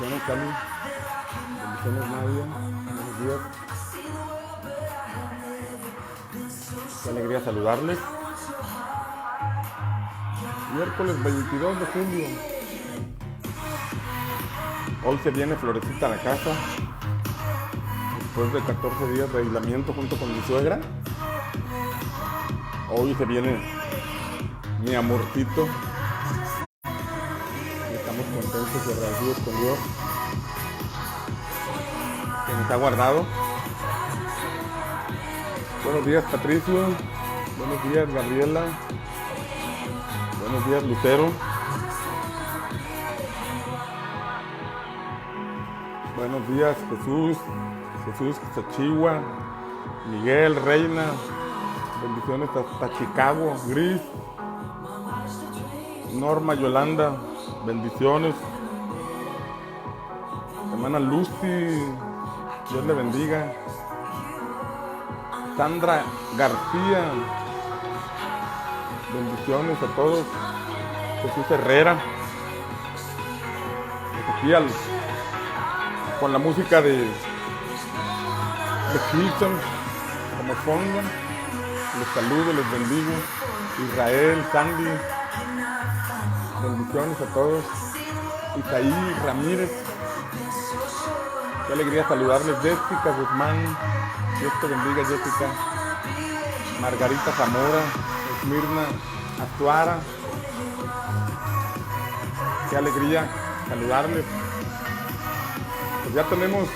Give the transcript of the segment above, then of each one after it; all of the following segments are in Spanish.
Bendiciones, Cami. Bendiciones, Nadia. Buenos días. Qué alegría saludarles. Miércoles 22 de julio. Hoy se viene Florecita a la casa. Después de 14 días de aislamiento junto con mi suegra. Hoy se viene mi amorcito. Estamos contentos y agradecidos con Dios que nos ha guardado. Buenos días, Patricio. Buenos días, Gabriela. Buenos días, Lucero. Buenos días, Jesús. Jesús Sachigua. Miguel, Reina. Bendiciones hasta Chicago. Gris. Norma, Yolanda. Bendiciones. Hermana Lucy. Dios le bendiga. Sandra García. Bendiciones a todos. Jesús Herrera. Aquí con la música de Hilton como fondo. Les saludo, les bendigo. Israel, Sandy. Bendiciones a todos. Isaí Ramírez. Qué alegría saludarles. Jessica Guzmán. Dios te bendiga, Jessica. Margarita Zamora. Esmirna Azuara. Qué alegría saludarles. Pues ya tenemos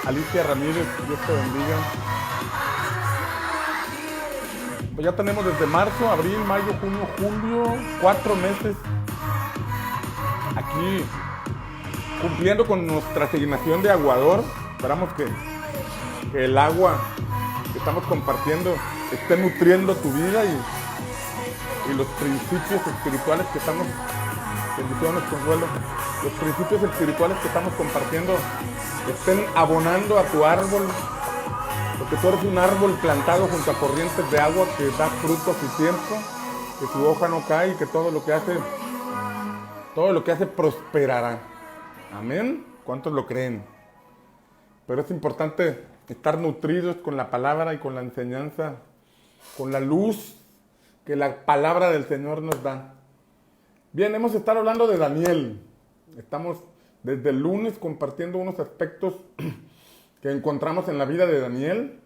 Alicia Ramírez. Dios te bendiga. Pues ya tenemos desde marzo, abril, mayo, junio, julio, 4 meses aquí cumpliendo con nuestra asignación de aguador. Esperamos que el agua que estamos compartiendo esté nutriendo tu vida y los principios espirituales que estamos, bendiciones, Consuelo, los principios espirituales que estamos compartiendo estén abonando a tu árbol, porque tú eres un árbol plantado junto a corrientes de agua que da fruto a su tiempo, que su hoja no cae y que todo lo que hace prosperará. Amén. ¿Cuántos lo creen? Pero es importante estar nutridos con la palabra y con la enseñanza, con la luz que la palabra del Señor nos da. Bien, hemos estado hablando de Daniel. Estamos desde el lunes compartiendo unos aspectos que encontramos en la vida de Daniel,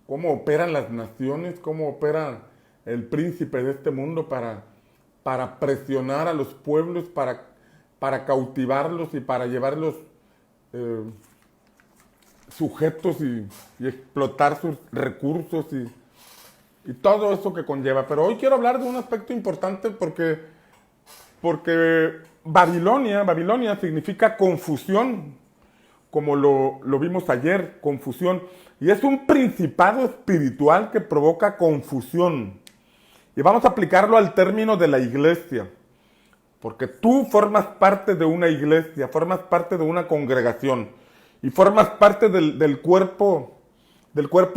cómo operan las naciones, cómo opera el príncipe de este mundo para presionar a los pueblos, para cautivarlos y para llevarlos sujetos y explotar sus recursos y todo eso que conlleva. Pero hoy quiero hablar de un aspecto importante porque Babilonia significa confusión, como lo vimos ayer, confusión. Y es un principado espiritual que provoca confusión. Y vamos a aplicarlo al término de la iglesia. Porque tú formas parte de una iglesia, formas parte de una congregación. Y formas parte del cuerpo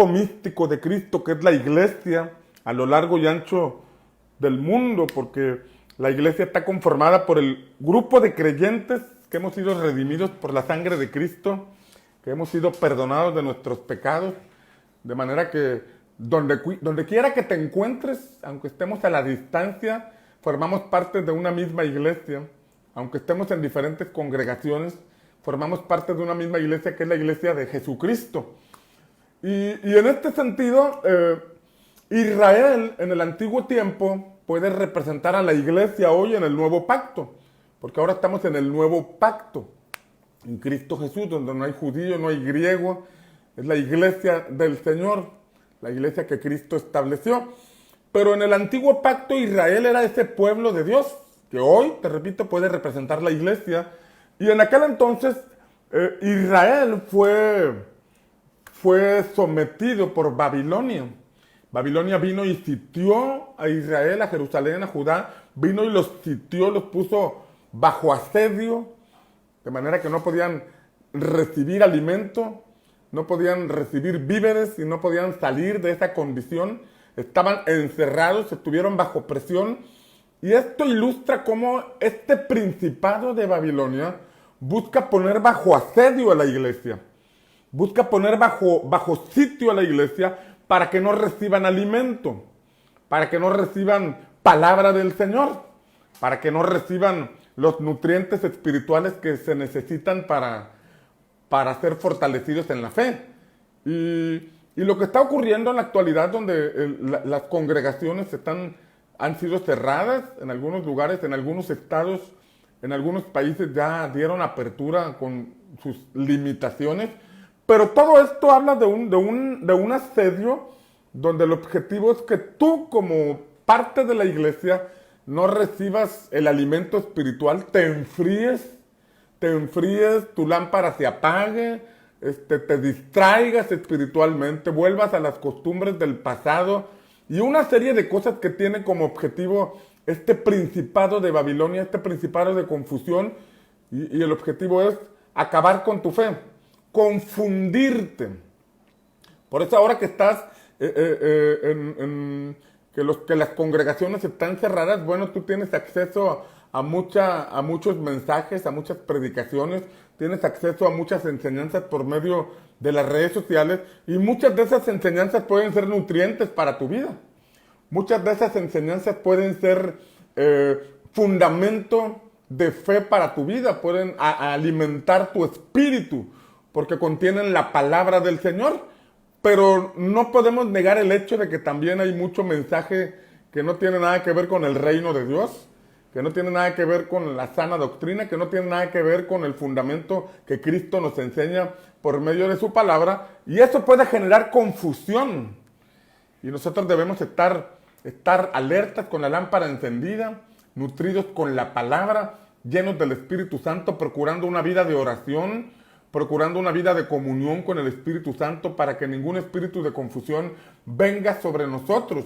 místico de Cristo, que es la iglesia, a lo largo y ancho del mundo. Porque la iglesia está conformada por el grupo de creyentes que hemos sido redimidos por la sangre de Cristo, que hemos sido perdonados de nuestros pecados, de manera que donde quiera que te encuentres, aunque estemos a la distancia, formamos parte de una misma iglesia, aunque estemos en diferentes congregaciones, formamos parte de una misma iglesia que es la iglesia de Jesucristo. Y en este sentido, Israel en el antiguo tiempo puede representar a la iglesia hoy en el nuevo pacto, porque ahora estamos en el nuevo pacto, en Cristo Jesús, donde no hay judío, no hay griego, es la iglesia del Señor, la iglesia que Cristo estableció. Pero en el antiguo pacto Israel era ese pueblo de Dios que hoy, te repito, puede representar la iglesia. Y en aquel entonces Israel fue sometido por Babilonia. Babilonia vino y sitió a Israel, a Jerusalén, a Judá, vino y los sitió, los puso bajo asedio, de manera que no podían recibir alimento, no podían recibir víveres y no podían salir de esa condición. Estaban encerrados, estuvieron bajo presión. Y esto ilustra cómo este principado de Babilonia busca poner bajo asedio a la iglesia. Busca poner bajo sitio a la iglesia para que no reciban alimento, para que no reciban palabra del Señor, para que no reciban los nutrientes espirituales que se necesitan para ser fortalecidos en la fe. Y lo que está ocurriendo en la actualidad, donde las congregaciones han sido cerradas en algunos lugares, en algunos estados, en algunos países ya dieron apertura con sus limitaciones, pero todo esto habla de un asedio donde el objetivo es que tú, como parte de la iglesia, no recibas el alimento espiritual, te enfríes, tu lámpara se apague, te distraigas espiritualmente, vuelvas a las costumbres del pasado y una serie de cosas que tiene como objetivo este principado de Babilonia, este principado de confusión, y el objetivo es acabar con tu fe, confundirte. Por eso ahora que estás que las congregaciones están cerradas, bueno, tú tienes acceso a muchos mensajes, a muchas predicaciones, tienes acceso a muchas enseñanzas por medio de las redes sociales, y muchas de esas enseñanzas pueden ser nutrientes para tu vida. Muchas de esas enseñanzas pueden ser fundamento de fe para tu vida, pueden alimentar tu espíritu, porque contienen la palabra del Señor. Pero no podemos negar el hecho de que también hay mucho mensaje que no tiene nada que ver con el reino de Dios, que no tiene nada que ver con la sana doctrina, que no tiene nada que ver con el fundamento que Cristo nos enseña por medio de su palabra, y eso puede generar confusión. Y nosotros debemos estar alertas, con la lámpara encendida, nutridos con la palabra, llenos del Espíritu Santo, procurando una vida de oración, procurando una vida de comunión con el Espíritu Santo, para que ningún espíritu de confusión venga sobre nosotros,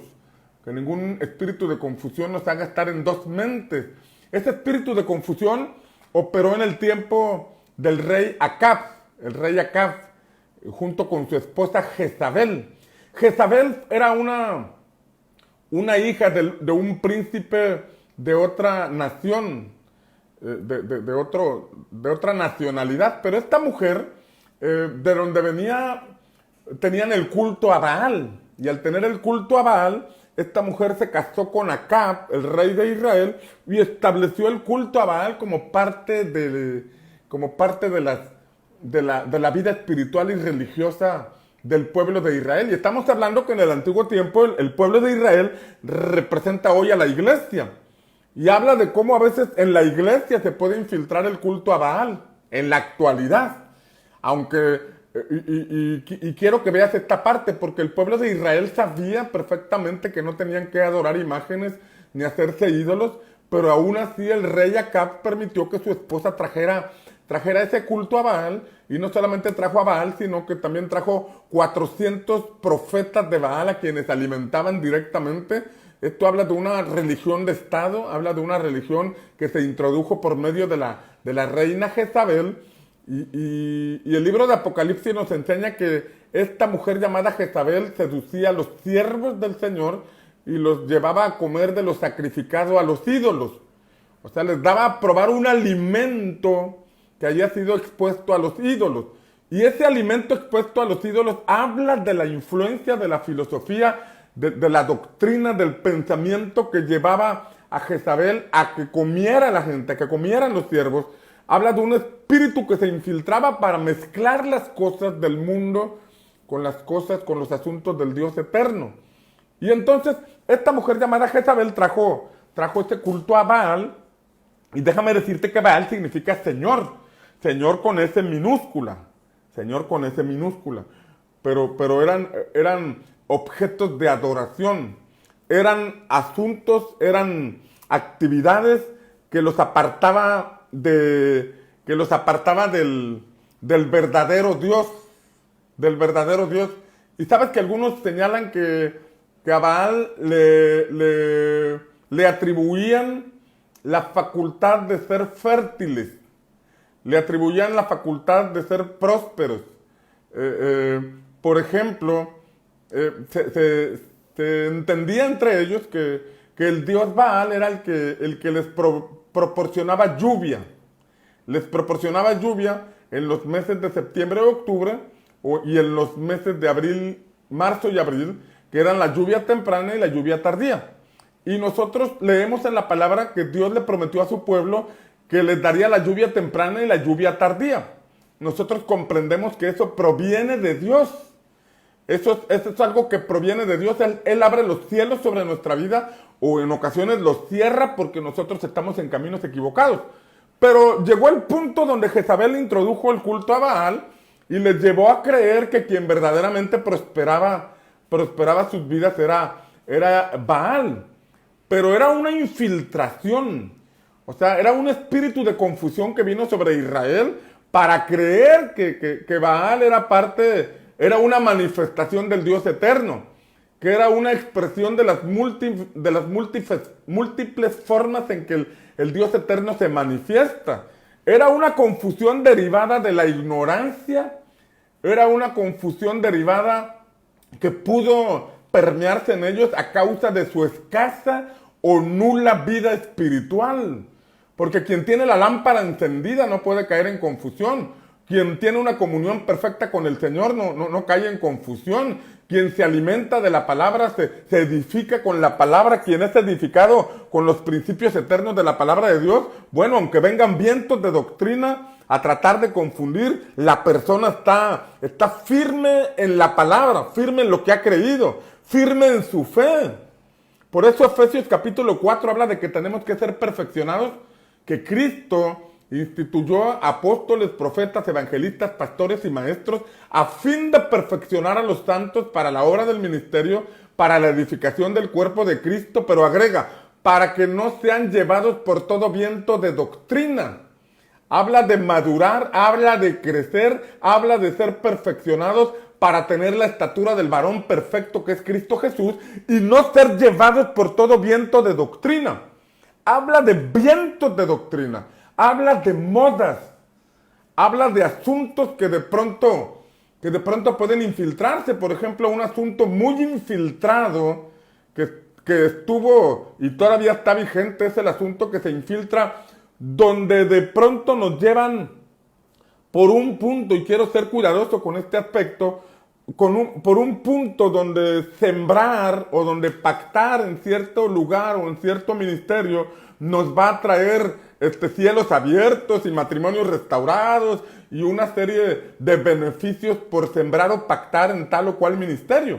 que ningún espíritu de confusión nos haga estar en dos mentes. Ese espíritu de confusión operó en el tiempo del rey Acab, junto con su esposa Jezabel. Jezabel era una hija de un príncipe de otra nación, de otra nacionalidad, pero esta mujer, de donde venía, tenían el culto a Baal, y al tener el culto a Baal, esta mujer se casó con Acab, el rey de Israel, y estableció el culto a Baal como parte de la vida espiritual y religiosa del pueblo de Israel. Y estamos hablando que en el antiguo tiempo el pueblo de Israel representa hoy a la iglesia. Y habla de cómo a veces en la iglesia se puede infiltrar el culto a Baal, en la actualidad. Aunque, y quiero que veas esta parte, porque el pueblo de Israel sabía perfectamente que no tenían que adorar imágenes ni hacerse ídolos, pero aún así el rey Acab permitió que su esposa trajera ese culto a Baal, y no solamente trajo a Baal, sino que también trajo 400 profetas de Baal a quienes alimentaban directamente. Esto habla de una religión de Estado, habla de una religión que se introdujo por medio de la reina Jezabel, y el libro de Apocalipsis nos enseña que esta mujer llamada Jezabel seducía a los siervos del Señor y los llevaba a comer de lo sacrificado a los ídolos. O sea, les daba a probar un alimento que había sido expuesto a los ídolos. Y ese alimento expuesto a los ídolos habla de la influencia de la filosofía, de la doctrina, del pensamiento que llevaba a Jezabel a que comiera la gente, a que comieran los siervos. Habla de un espíritu que se infiltraba para mezclar las cosas del mundo con los asuntos del Dios eterno. Y entonces, esta mujer llamada Jezabel trajo este culto a Baal, y déjame decirte que Baal significa Señor con S minúscula, pero eran objetos de adoración, eran asuntos, eran actividades que los apartaba del verdadero Dios, del verdadero Dios. Y sabes que algunos señalan que a Baal le atribuían la facultad de ser fértiles, le atribuían la facultad de ser prósperos. Por ejemplo, se entendía entre ellos que el dios Baal era el que les proporcionaba lluvia. Les proporcionaba lluvia en los meses de septiembre y octubre y en los meses de abril, marzo y abril, que eran la lluvia temprana y la lluvia tardía. Y nosotros leemos en la palabra que Dios le prometió a su pueblo que les daría la lluvia temprana y la lluvia tardía. Nosotros comprendemos que eso proviene de Dios. Eso es algo que proviene de Dios. Él abre los cielos sobre nuestra vida o en ocasiones los cierra porque nosotros estamos en caminos equivocados. Pero llegó el punto donde Jezabel introdujo el culto a Baal y les llevó a creer que quien verdaderamente prosperaba sus vidas era Baal. Pero era una infiltración. O sea, era un espíritu de confusión que vino sobre Israel para creer que Baal era una manifestación del Dios eterno, que era una expresión de las múltiples formas en que el Dios eterno se manifiesta. Era una confusión derivada de la ignorancia, era una confusión derivada que pudo permearse en ellos a causa de su escasa o nula vida espiritual. Porque quien tiene la lámpara encendida no puede caer en confusión. Quien tiene una comunión perfecta con el Señor no cae en confusión. Quien se alimenta de la palabra se edifica con la palabra. Quien es edificado con los principios eternos de la palabra de Dios, bueno, aunque vengan vientos de doctrina a tratar de confundir, la persona está firme en la palabra, firme en lo que ha creído, firme en su fe. Por eso Efesios capítulo 4 habla de que tenemos que ser perfeccionados, que Cristo instituyó apóstoles, profetas, evangelistas, pastores y maestros a fin de perfeccionar a los santos para la obra del ministerio, para la edificación del cuerpo de Cristo, pero agrega, para que no sean llevados por todo viento de doctrina. Habla de madurar, habla de crecer, habla de ser perfeccionados para tener la estatura del varón perfecto que es Cristo Jesús y no ser llevados por todo viento de doctrina. Habla de vientos de doctrina, habla de modas, habla de asuntos que de pronto pueden infiltrarse. Por ejemplo, un asunto muy infiltrado que estuvo y todavía está vigente es el asunto que se infiltra donde de pronto nos llevan por un punto, y quiero ser cuidadoso con este aspecto, por un punto donde sembrar o donde pactar en cierto lugar o en cierto ministerio nos va a traer cielos abiertos y matrimonios restaurados y una serie de beneficios por sembrar o pactar en tal o cual ministerio.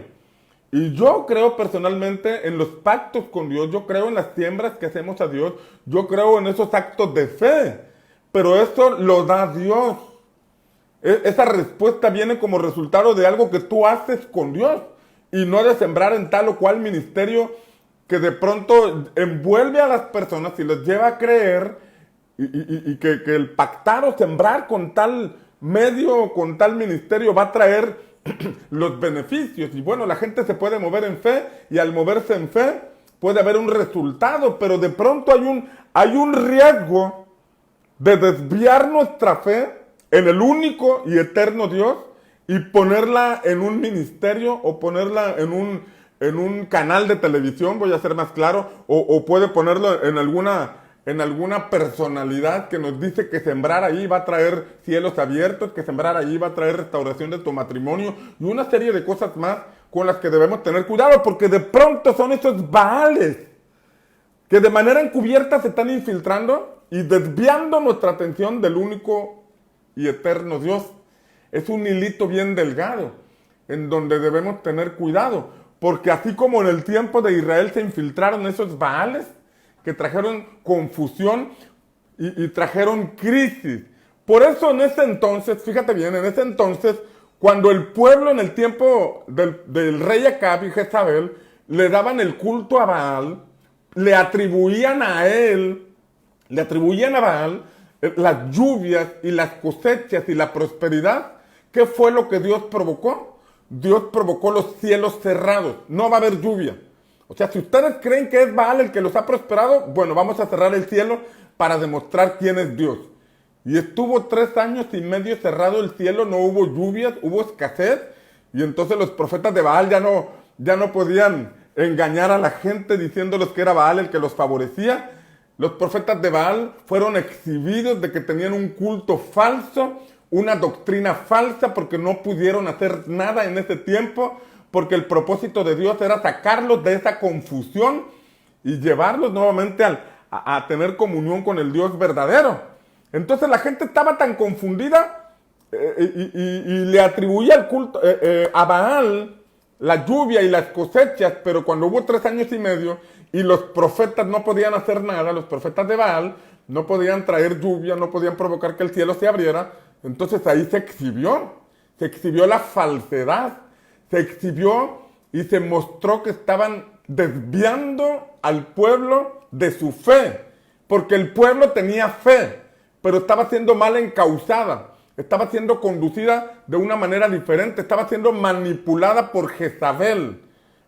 Y yo creo personalmente en los pactos con Dios, yo creo en las siembras que hacemos a Dios, yo creo en esos actos de fe, pero eso lo da Dios. Esa respuesta viene como resultado de algo que tú haces con Dios y no de sembrar en tal o cual ministerio que de pronto envuelve a las personas y les lleva a creer y que el pactar o sembrar con tal medio o con tal ministerio va a traer los beneficios. Y bueno, la gente se puede mover en fe y al moverse en fe puede haber un resultado, pero de pronto hay un riesgo de desviar nuestra fe en el único y eterno Dios y ponerla en un ministerio o ponerla en un canal de televisión, voy a ser más claro, o puede ponerlo en alguna personalidad que nos dice que sembrar ahí va a traer cielos abiertos, que sembrar ahí va a traer restauración de tu matrimonio y una serie de cosas más con las que debemos tener cuidado, porque de pronto son esos Baales que de manera encubierta se están infiltrando y desviando nuestra atención del único y eterno Dios. Es un hilito bien delgado en donde debemos tener cuidado, porque así como en el tiempo de Israel se infiltraron esos Baales que trajeron confusión y trajeron crisis. Por eso en ese entonces, fíjate bien, en ese entonces, cuando el pueblo en el tiempo del rey Acab y Jezabel le daban el culto a Baal, le atribuían a él Le atribuían a Baal las lluvias y las cosechas y la prosperidad. ¿Qué fue lo que Dios provocó? Dios provocó los cielos cerrados. No va a haber lluvia. O sea, si ustedes creen que es Baal el que los ha prosperado, bueno, vamos a cerrar el cielo para demostrar quién es Dios. Y estuvo 3 años y medio cerrado el cielo, no hubo lluvias, hubo escasez. Y entonces los profetas de Baal ya no podían engañar a la gente diciéndoles que era Baal el que los favorecía. Los profetas de Baal fueron exhibidos de que tenían un culto falso, una doctrina falsa, porque no pudieron hacer nada en ese tiempo, porque el propósito de Dios era sacarlos de esa confusión y llevarlos nuevamente a tener comunión con el Dios verdadero. Entonces la gente estaba tan confundida y le atribuía el culto a Baal la lluvia y las cosechas, pero cuando hubo 3 años y medio y los profetas no podían hacer nada, los profetas de Baal no podían traer lluvia, no podían provocar que el cielo se abriera, entonces ahí se exhibió la falsedad, se exhibió y se mostró que estaban desviando al pueblo de su fe, porque el pueblo tenía fe, pero estaba siendo mal encauzada, estaba siendo conducida de una manera diferente, estaba siendo manipulada por Jezabel,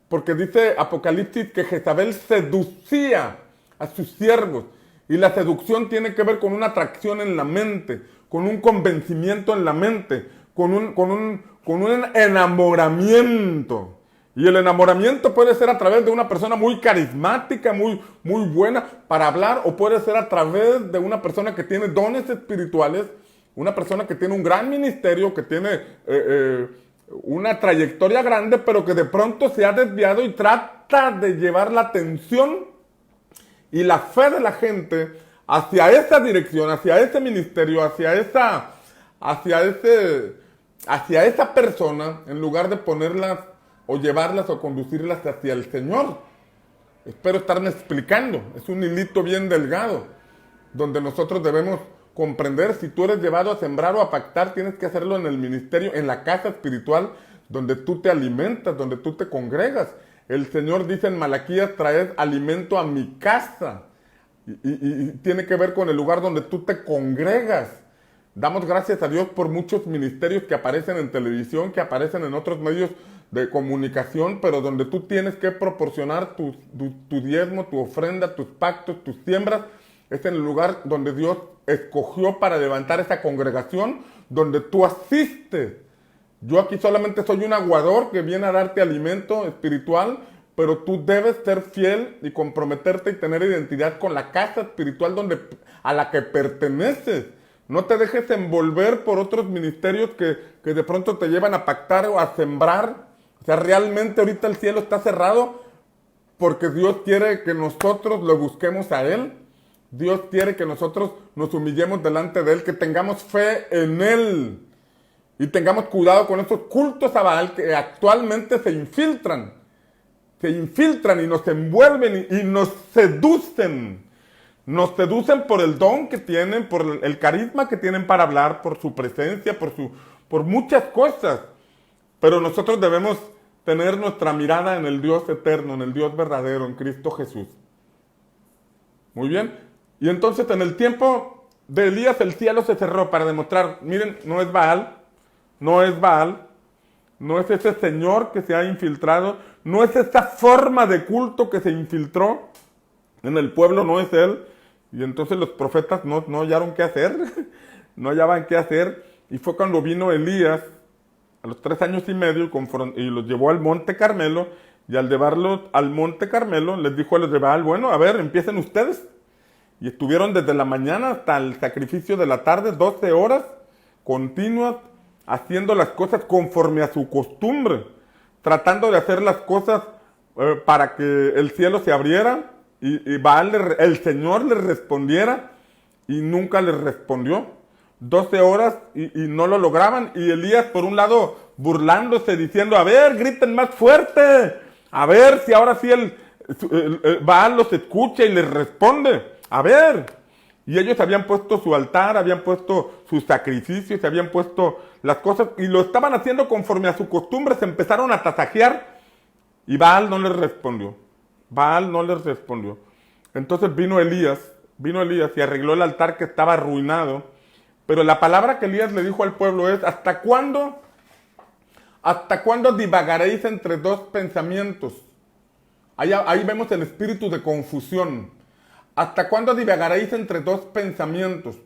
porque dice Apocalipsis que Jezabel seducía a sus siervos, y la seducción tiene que ver con una atracción en la mente, con un convencimiento en la mente, con un enamoramiento. Y el enamoramiento puede ser a través de una persona muy carismática, muy buena para hablar, o puede ser a través de una persona que tiene dones espirituales, una persona que tiene un gran ministerio, que tiene una trayectoria grande, pero que de pronto se ha desviado y trata de llevar la atención y la fe de la gente hacia esa dirección, hacia ese ministerio, hacia esa persona, en lugar de ponerlas o llevarlas o conducirlas hacia el Señor. Espero estarme explicando. Es un hilito bien delgado, donde nosotros debemos comprender. Si tú eres llevado a sembrar o a pactar, tienes que hacerlo en el ministerio, en la casa espiritual, donde tú te alimentas, donde tú te congregas. El Señor dice en Malaquías, traed alimento a mi casa. Y tiene que ver con el lugar donde tú te congregas. Damos gracias a Dios por muchos ministerios que aparecen en televisión, que aparecen en otros medios de comunicación, pero donde tú tienes que proporcionar tu diezmo, tu ofrenda, tus pactos, tus siembras. Es en el lugar donde Dios escogió para levantar esa congregación, donde tú asistes. Yo aquí solamente soy un aguador que viene a darte alimento espiritual, pero tú debes ser fiel y comprometerte y tener identidad con la casa espiritual a la que perteneces. No te dejes envolver por otros ministerios que de pronto te llevan a pactar o a sembrar. O sea, realmente ahorita el cielo está cerrado porque Dios quiere que nosotros lo busquemos a Él. Dios quiere que nosotros nos humillemos delante de Él, que tengamos fe en Él. Y tengamos cuidado con esos cultos a Baal que actualmente se infiltran y nos envuelven y nos seducen. Nos seducen por el don que tienen, por el carisma que tienen para hablar, por su presencia, por muchas cosas. Pero nosotros debemos tener nuestra mirada en el Dios eterno, en el Dios verdadero, en Cristo Jesús. Muy bien. Y entonces en el tiempo de Elías el cielo se cerró para demostrar, miren, no es Baal, no es ese señor que se ha infiltrado, no es esa forma de culto que se infiltró en el pueblo, no es él. Y entonces los profetas no hallaron qué hacer, no hallaban qué hacer. Y fue cuando vino Elías a los 3 años y medio y los llevó al Monte Carmelo. Y al llevarlos al Monte Carmelo les dijo a los de Baal, bueno, a ver, empiecen ustedes. Y estuvieron desde la mañana hasta el sacrificio de la tarde, 12 horas continuas, haciendo las cosas conforme a su costumbre, tratando de hacer las cosas para que el cielo se abriera y Baal, el Señor les respondiera, y nunca les respondió. 12 horas y no lo lograban, y Elías por un lado burlándose, diciendo, a ver, griten más fuerte, a ver si ahora sí Baal los escucha y les responde, a ver. Y ellos habían puesto su altar, habían puesto sus sacrificios, habían puesto las cosas, y lo estaban haciendo conforme a su costumbre. Se empezaron a tasajear, y Baal no les respondió. Entonces vino Elías vino Elías y arregló el altar que estaba arruinado. Pero la palabra que Elías le dijo al pueblo es: ¿hasta cuándo divagaréis entre dos pensamientos? Ahí vemos el espíritu de confusión. ¿Hasta cuándo divagaréis entre dos pensamientos?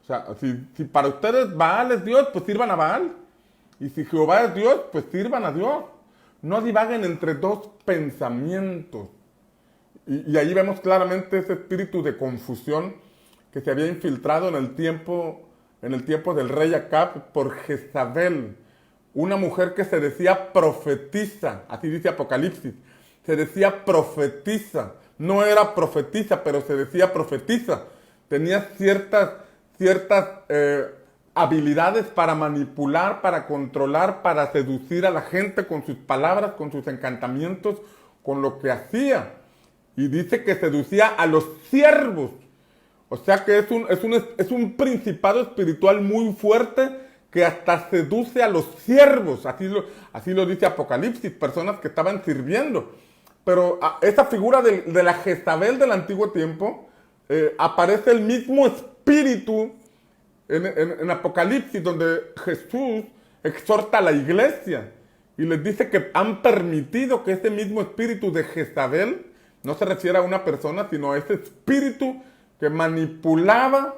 O sea, si para ustedes Baal es Dios, pues sirvan a Baal. Y si Jehová es Dios, pues sirvan a Dios. No divaguen entre dos pensamientos. Y ahí vemos claramente ese espíritu de confusión que se había infiltrado en el tiempo del rey Acab por Jezabel, una mujer que se decía profetisa, así dice Apocalipsis, se decía profetisa, no era profetisa, pero se decía profetisa, tenía ciertas habilidades para manipular, para controlar, para seducir a la gente con sus palabras, con sus encantamientos, con lo que hacía. Y dice que seducía a los siervos. O sea que es un principado espiritual muy fuerte que hasta seduce a los siervos. Así lo dice Apocalipsis, personas que estaban sirviendo. Pero esa figura de la Jezabel del antiguo tiempo, aparece el mismo espíritu en Apocalipsis, donde Jesús exhorta a la iglesia y les dice que han permitido que ese mismo espíritu de Jezabel, no se refiere a una persona, sino a ese espíritu que manipulaba,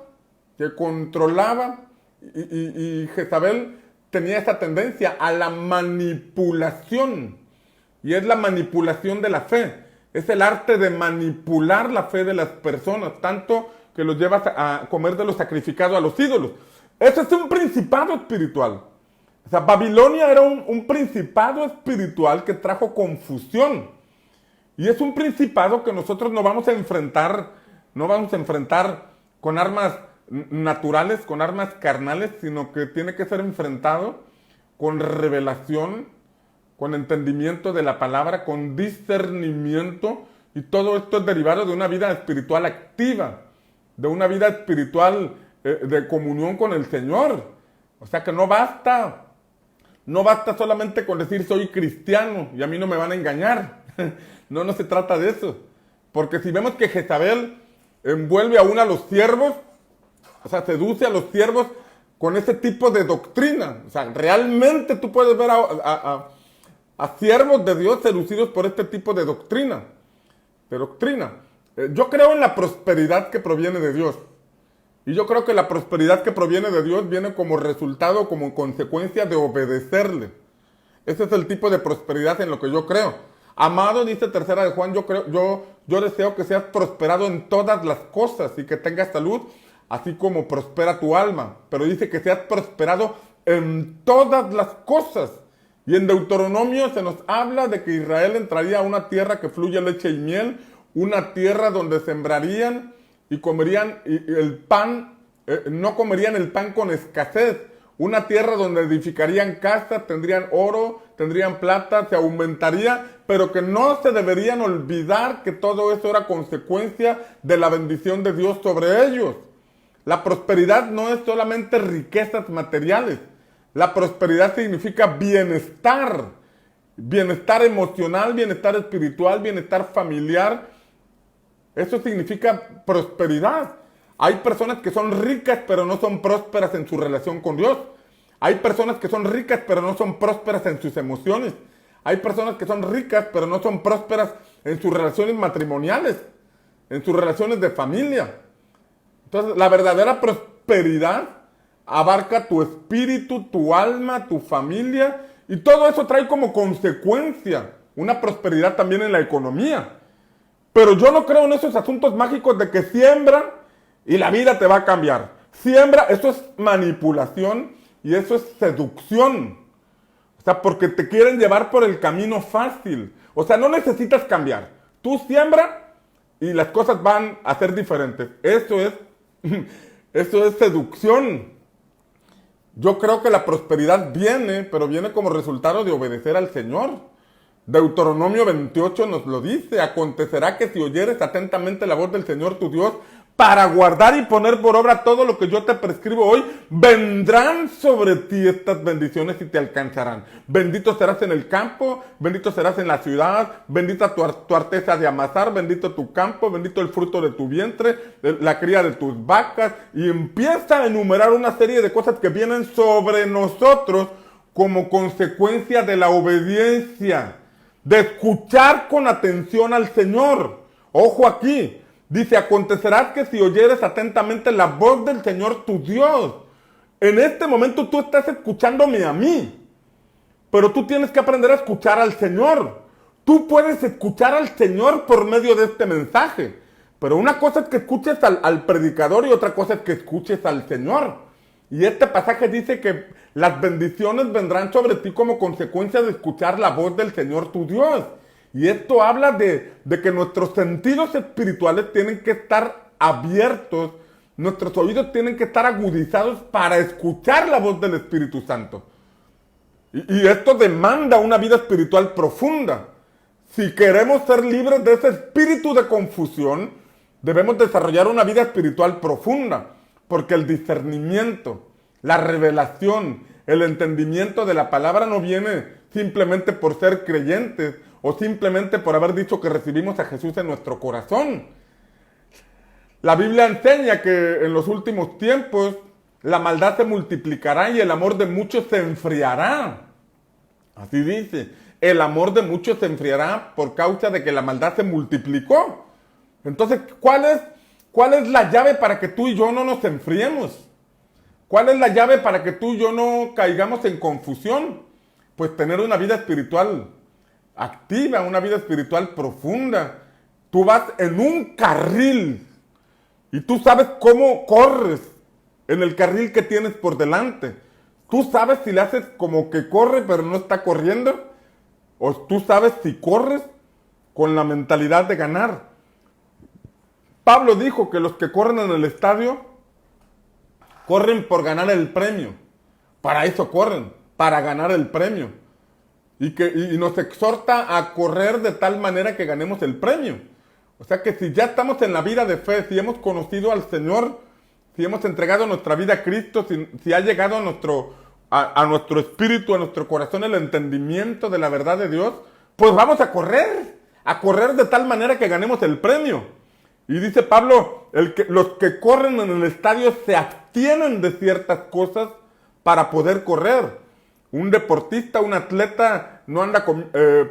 que controlaba, y Jezabel tenía esa tendencia a la manipulación, y es la manipulación de la fe, es el arte de manipular la fe de las personas, tanto que los llevas a comer de lo sacrificado a los ídolos. Eso es un principado espiritual. O sea, Babilonia era un principado espiritual que trajo confusión. Y es un principado que nosotros no vamos a enfrentar con armas naturales, con armas carnales, sino que tiene que ser enfrentado con revelación, con entendimiento de la palabra, con discernimiento, y todo esto es derivado de una vida espiritual activa, de una vida espiritual de comunión con el Señor. O sea que no basta solamente con decir soy cristiano y a mí no me van a engañar. No se trata de eso. Porque si vemos que Jezabel envuelve aún a los siervos, o sea, seduce a los siervos con ese tipo de doctrina. O sea, realmente tú puedes ver a siervos de Dios seducidos por este tipo de doctrina. Yo creo en la prosperidad que proviene de Dios. Y yo creo que la prosperidad que proviene de Dios viene como resultado, como consecuencia de obedecerle. Ese es el tipo de prosperidad en lo que yo creo. Amado, dice tercera de Juan, yo deseo que seas prosperado en todas las cosas y que tengas salud, así como prospera tu alma. Pero dice que seas prosperado en todas las cosas. Y en Deuteronomio se nos habla de que Israel entraría a una tierra que fluye leche y miel, una tierra donde sembrarían y comerían el pan, no comerían el pan con escasez. Una tierra donde edificarían casas, tendrían oro, tendrían plata, se aumentaría, pero que no se deberían olvidar que todo eso era consecuencia de la bendición de Dios sobre ellos. La prosperidad no es solamente riquezas materiales. La prosperidad significa bienestar. Bienestar emocional, bienestar espiritual, bienestar familiar. Eso significa prosperidad. Hay personas que son ricas pero no son prósperas en su relación con Dios. Hay personas que son ricas pero no son prósperas en sus emociones. Hay personas que son ricas pero no son prósperas en sus relaciones matrimoniales, en sus relaciones de familia. Entonces, la verdadera prosperidad abarca tu espíritu, tu alma, tu familia, y todo eso trae como consecuencia una prosperidad también en la economía. Pero yo no creo en esos asuntos mágicos de que siembra y la vida te va a cambiar. Siembra, eso es manipulación y eso es seducción. O sea, porque te quieren llevar por el camino fácil. O sea, no necesitas cambiar. Tú siembra y las cosas van a ser diferentes. Eso es seducción. Yo creo que la prosperidad viene, pero viene como resultado de obedecer al Señor. Deuteronomio 28 nos lo dice: acontecerá que si oyeres atentamente la voz del Señor tu Dios, para guardar y poner por obra todo lo que yo te prescribo hoy, vendrán sobre ti estas bendiciones y te alcanzarán. Bendito serás en el campo, bendito serás en la ciudad, bendita tu arteza de amasar, bendito tu campo, bendito el fruto de tu vientre, la cría de tus vacas, y empieza a enumerar una serie de cosas que vienen sobre nosotros como consecuencia de la obediencia, de escuchar con atención al Señor. Ojo aquí. Dice, acontecerá que si oyeres atentamente la voz del Señor tu Dios. En este momento tú estás escuchándome a mí, pero tú tienes que aprender a escuchar al Señor. Tú puedes escuchar al Señor por medio de este mensaje, pero una cosa es que escuches al predicador y otra cosa es que escuches al Señor. Y este pasaje dice que las bendiciones vendrán sobre ti como consecuencia de escuchar la voz del Señor tu Dios. Y esto habla de que nuestros sentidos espirituales tienen que estar abiertos, nuestros oídos tienen que estar agudizados para escuchar la voz del Espíritu Santo. Y esto demanda una vida espiritual profunda. Si queremos ser libres de ese espíritu de confusión, debemos desarrollar una vida espiritual profunda, porque el discernimiento, la revelación, el entendimiento de la palabra no viene simplemente por ser creyentes, o simplemente por haber dicho que recibimos a Jesús en nuestro corazón. La Biblia enseña que en los últimos tiempos la maldad se multiplicará y el amor de muchos se enfriará. Así dice, el amor de muchos se enfriará por causa de que la maldad se multiplicó. Entonces, ¿cuál es la llave para que tú y yo no nos enfriemos? ¿Cuál es la llave para que tú y yo no caigamos en confusión? Pues tener una vida espiritual activa, una vida espiritual profunda. Tú vas en un carril y tú sabes cómo corres en el carril que tienes por delante. Tú sabes si le haces como que corre pero no está corriendo, o tú sabes si corres con la mentalidad de ganar. Pablo dijo que los que corren en el estadio corren por ganar el premio. Para eso corren, para ganar el premio. Y nos exhorta a correr de tal manera que ganemos el premio. O sea que si ya estamos en la vida de fe, si hemos conocido al Señor, si hemos entregado nuestra vida a Cristo, si ha llegado a nuestro espíritu, a nuestro corazón el entendimiento de la verdad de Dios, pues vamos a correr de tal manera que ganemos el premio. Y dice Pablo, los que corren en el estadio se abstienen de ciertas cosas para poder correr. Un deportista, un atleta no anda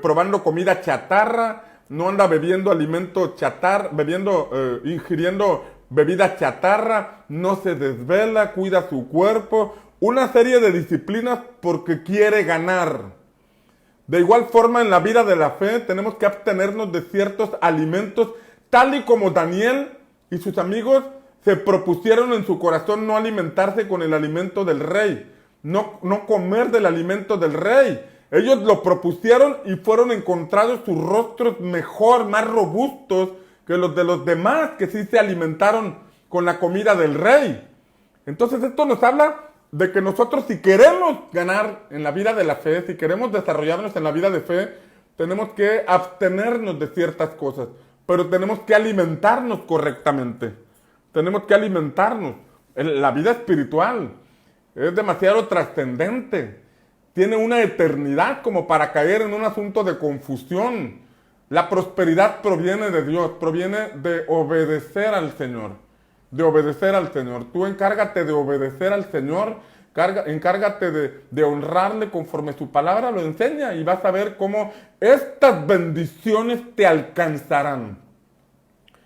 probando comida chatarra, no anda bebiendo alimento chatarra, ingiriendo bebida chatarra, no se desvela, cuida su cuerpo, una serie de disciplinas porque quiere ganar. De igual forma, en la vida de la fe tenemos que abstenernos de ciertos alimentos, tal y como Daniel y sus amigos se propusieron en su corazón no alimentarse con el alimento del rey. No comer del alimento del rey. Ellos lo propusieron y fueron encontrados sus rostros mejor, más robustos que los de los demás que sí se alimentaron con la comida del rey. Entonces esto nos habla de que nosotros, si queremos ganar en la vida de la fe, si queremos desarrollarnos en la vida de fe, tenemos que abstenernos de ciertas cosas, pero tenemos que alimentarnos correctamente. Tenemos que alimentarnos. La vida espiritual es demasiado trascendente. Tiene una eternidad como para caer en un asunto de confusión. La prosperidad proviene de Dios, proviene de obedecer al Señor. De obedecer al Señor. Tú encárgate de obedecer al Señor, encárgate de honrarle conforme su palabra lo enseña, y vas a ver cómo estas bendiciones te alcanzarán.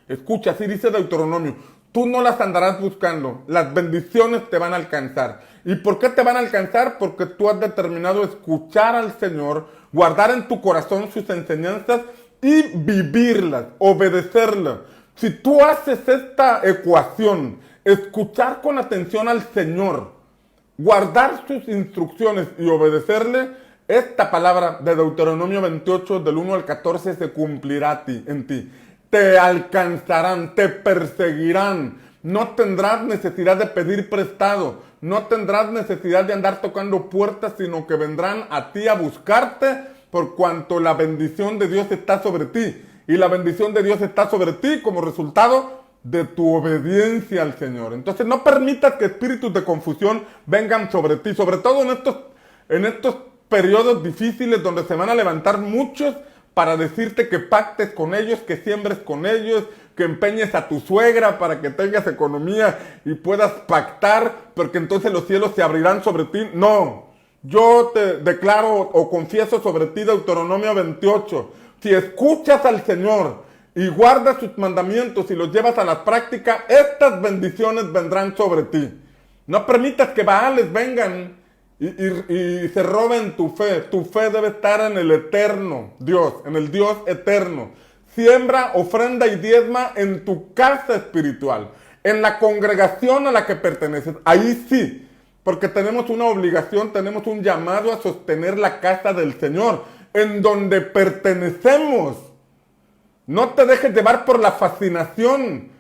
Escucha, así dice Deuteronomio. Tú no las andarás buscando, las bendiciones te van a alcanzar. ¿Y por qué te van a alcanzar? Porque tú has determinado escuchar al Señor, guardar en tu corazón sus enseñanzas y vivirlas, obedecerlas. Si tú haces esta ecuación, escuchar con atención al Señor, guardar sus instrucciones y obedecerle, esta palabra de Deuteronomio 28, del 1 al 14, se cumplirá en ti. Te alcanzarán, te perseguirán. No tendrás necesidad de pedir prestado. No tendrás necesidad de andar tocando puertas, sino que vendrán a ti a buscarte, por cuanto la bendición de Dios está sobre ti. Y la bendición de Dios está sobre ti como resultado de tu obediencia al Señor. Entonces no permitas que espíritus de confusión vengan sobre ti, sobre todo en estos periodos difíciles donde se van a levantar muchos para decirte que pactes con ellos, que siembres con ellos, que empeñes a tu suegra para que tengas economía y puedas pactar, porque entonces los cielos se abrirán sobre ti. No, yo te declaro o confieso sobre ti Deuteronomio 28. Si escuchas al Señor y guardas sus mandamientos y los llevas a la práctica, estas bendiciones vendrán sobre ti. No permitas que Baales vengan y se roben tu fe. Tu fe debe estar en el eterno Dios, en el Dios eterno. Siembra, ofrenda y diezma en tu casa espiritual, en la congregación a la que perteneces. Ahí sí, porque tenemos una obligación, tenemos un llamado a sostener la casa del Señor, en donde pertenecemos. No te dejes llevar por la fascinación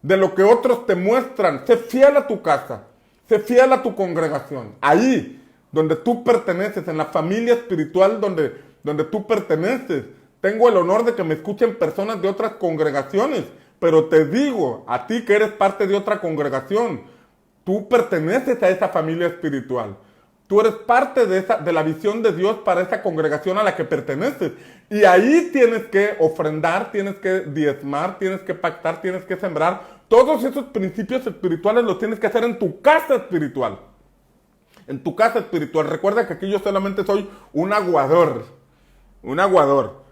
de lo que otros te muestran. Sé fiel a tu casa, sé fiel a tu congregación. Ahí, donde tú perteneces, en la familia espiritual donde tú perteneces. Tengo el honor de que me escuchen personas de otras congregaciones, pero te digo, a ti que eres parte de otra congregación, tú perteneces a esa familia espiritual. Tú eres parte de la visión de Dios para esa congregación a la que perteneces. Y ahí tienes que ofrendar, tienes que diezmar, tienes que pactar, tienes que sembrar. Todos esos principios espirituales los tienes que hacer en tu casa espiritual. En tu casa espiritual. Recuerda que aquí yo solamente soy un aguador. Un aguador.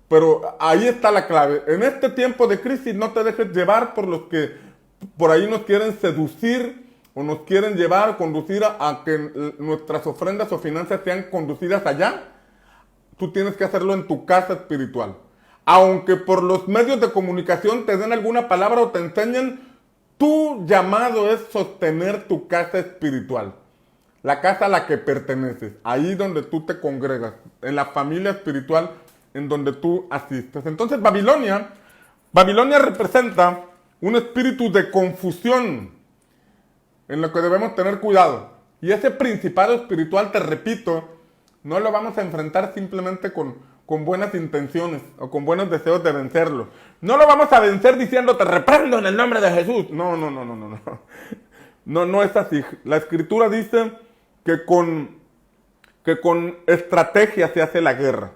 Pero ahí está la clave. En este tiempo de crisis no te dejes llevar por los que por ahí nos quieren seducir o nos quieren llevar, conducir a que nuestras ofrendas o finanzas sean conducidas allá. Tú tienes que hacerlo en tu casa espiritual. Aunque por los medios de comunicación te den alguna palabra o te enseñen, tu llamado es sostener tu casa espiritual. La casa a la que perteneces, ahí donde tú te congregas, en la familia espiritual en donde tú asistes. Entonces Babilonia representa un espíritu de confusión en lo que debemos tener cuidado. Y ese principado espiritual, te repito, no lo vamos a enfrentar simplemente con buenas intenciones o con buenos deseos de vencerlo. No lo vamos a vencer diciendo, te reprendo en el nombre de Jesús. No. No es así. La Escritura dice que con estrategia se hace la guerra.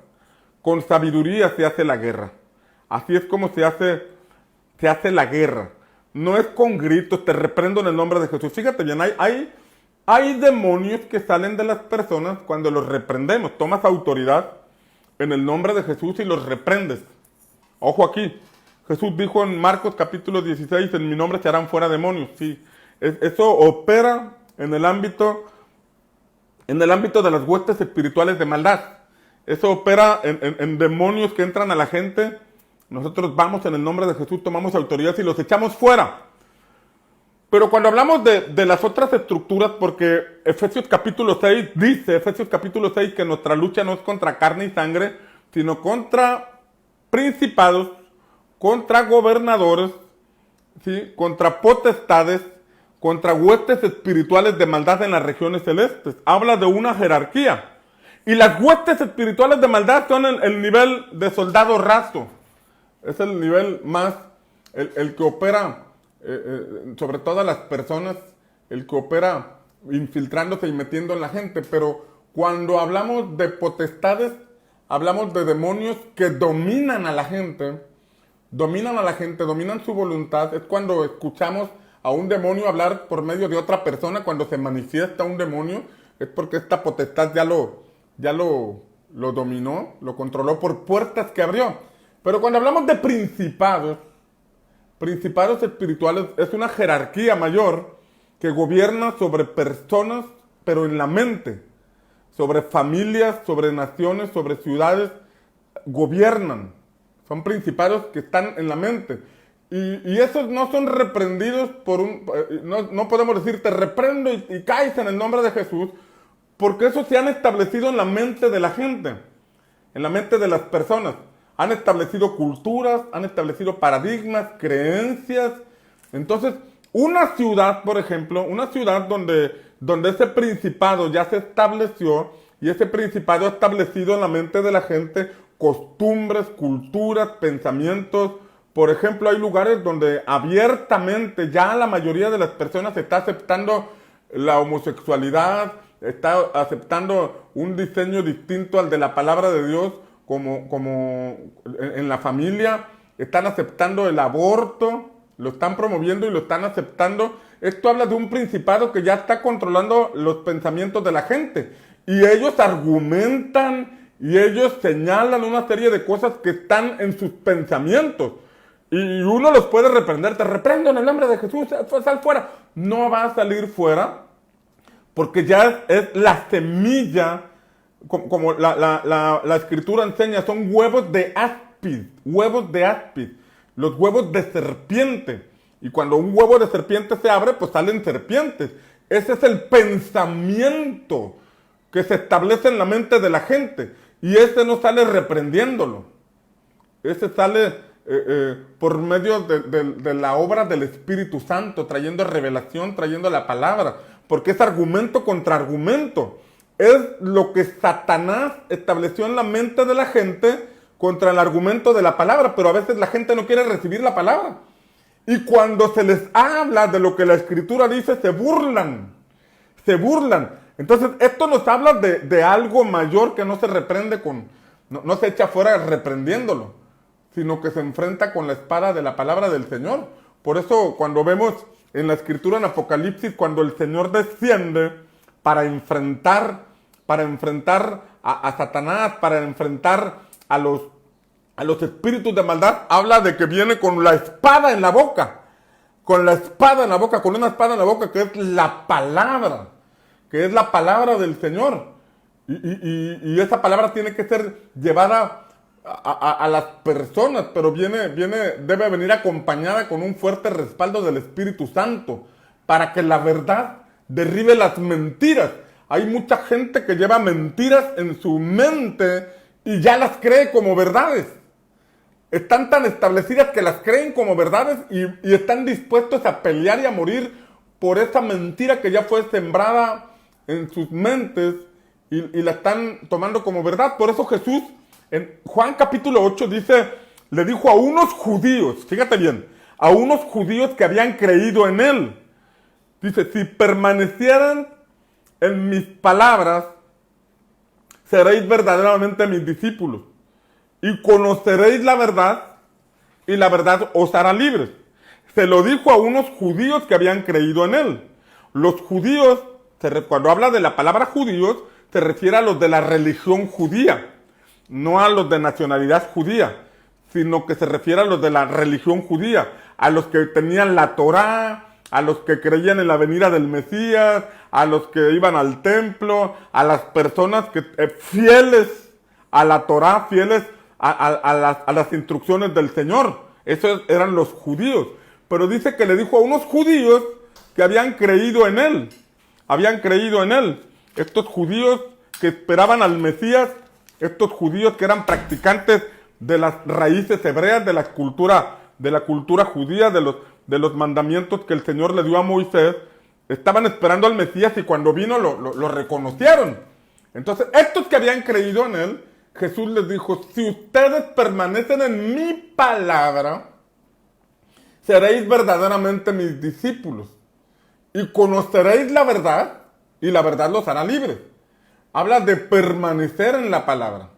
Con sabiduría se hace la guerra. Así es como se hace la guerra. No es con gritos, te reprendo en el nombre de Jesús. Fíjate bien, hay demonios que salen de las personas cuando los reprendemos. Tomas autoridad en el nombre de Jesús y los reprendes. Ojo aquí. Jesús dijo en Marcos capítulo 16, en mi nombre se harán fuera demonios. Sí, eso opera en el ámbito de las huestes espirituales de maldad. Eso opera en demonios que entran a la gente. Nosotros vamos en el nombre de Jesús, tomamos autoridad y los echamos fuera. Pero cuando hablamos de las otras estructuras, porque Efesios capítulo 6 dice, que nuestra lucha no es contra carne y sangre, sino contra principados, contra gobernadores, ¿sí? Contra potestades, contra huestes espirituales de maldad en las regiones celestes. Habla de una jerarquía. Y las huestes espirituales de maldad son el nivel de soldado raso. Es el nivel más, el que opera sobre todas las personas, el que opera infiltrándose y metiendo en la gente. Pero cuando hablamos de potestades, hablamos de demonios que dominan a la gente, dominan su voluntad. Es cuando escuchamos a un demonio hablar por medio de otra persona. Cuando se manifiesta un demonio, es porque esta potestad ya lo dominó, lo controló por puertas que abrió. Pero cuando hablamos de principados espirituales, es una jerarquía mayor que gobierna sobre personas, pero en la mente, sobre familias, sobre naciones, sobre ciudades, gobiernan. Son principados que están en la mente. Y esos no son reprendidos no podemos decir, te reprendo y caes en el nombre de Jesús, porque esos se han establecido en la mente de la gente, en la mente de las personas. Han establecido culturas, han establecido paradigmas, creencias. Entonces, una ciudad, por ejemplo, una ciudad donde ese principado ya se estableció, y ese principado ha establecido en la mente de la gente costumbres, culturas, pensamientos, Por ejemplo, hay lugares donde abiertamente ya la mayoría de las personas está aceptando la homosexualidad, está aceptando un diseño distinto al de la palabra de Dios, como en la familia, están aceptando el aborto, lo están promoviendo y lo están aceptando. Esto habla de un principado que ya está controlando los pensamientos de la gente. Y ellos argumentan y ellos señalan una serie de cosas que están en sus pensamientos. Y uno los puede reprender. Te reprendo en el nombre de Jesús, sal fuera. No va a salir fuera porque ya es la semilla, como la escritura enseña, son huevos de áspid, los huevos de serpiente. Y cuando un huevo de serpiente se abre, pues salen serpientes. Ese es el pensamiento que se establece en la mente de la gente. Y ese no sale reprendiéndolo. Ese sale por medio de la obra del Espíritu Santo, trayendo revelación, trayendo la palabra. Porque es argumento contra argumento. Es lo que Satanás estableció en la mente de la gente contra el argumento de la palabra. Pero a veces la gente no quiere recibir la palabra. Y cuando se les habla de lo que la Escritura dice, se burlan. Se burlan. Entonces, esto nos habla de algo mayor que no se reprende no se echa fuera reprendiéndolo, sino que se enfrenta con la espada de la palabra del Señor. Por eso, cuando vemos en la Escritura, en Apocalipsis, cuando el Señor desciende para enfrentar a Satanás, para enfrentar a los espíritus de maldad, habla de que viene con la espada en la boca, con una espada en la boca que es la palabra, del Señor. Y esa palabra tiene que ser llevada a las personas, pero debe venir acompañada con un fuerte respaldo del Espíritu Santo, para que la verdad derribe las mentiras. Hay mucha gente que lleva mentiras en su mente y ya las cree como verdades. Están tan establecidas que las creen como verdades y están dispuestos a pelear y a morir por esa mentira que ya fue sembrada en sus mentes y la están tomando como verdad. Por eso Jesús en Juan capítulo 8 le dijo a unos judíos, fíjate bien, a unos judíos que habían creído en él. Dice, si permanecieran en mis palabras, seréis verdaderamente mis discípulos y conoceréis la verdad y la verdad os hará libres. Se lo dijo a unos judíos que habían creído en él. Los judíos, cuando habla de la palabra judíos, se refiere a los de la religión judía, no a los de nacionalidad judía, sino que se refiere a los de la religión judía, a los que tenían la Torá, a los que creían en la venida del Mesías, a los que iban al templo, a las personas que fieles a la Torá, fieles a las instrucciones del Señor. Esos eran los judíos. Pero dice que le dijo a unos judíos que habían creído en él. Estos judíos que esperaban al Mesías, estos judíos que eran practicantes de las raíces hebreas, de la cultura judía, de los mandamientos que el Señor le dio a Moisés, estaban esperando al Mesías y cuando vino lo reconocieron. Entonces, estos que habían creído en él, Jesús les dijo, si ustedes permanecen en mi palabra, seréis verdaderamente mis discípulos y conoceréis la verdad y la verdad los hará libres. Habla de permanecer en la palabra.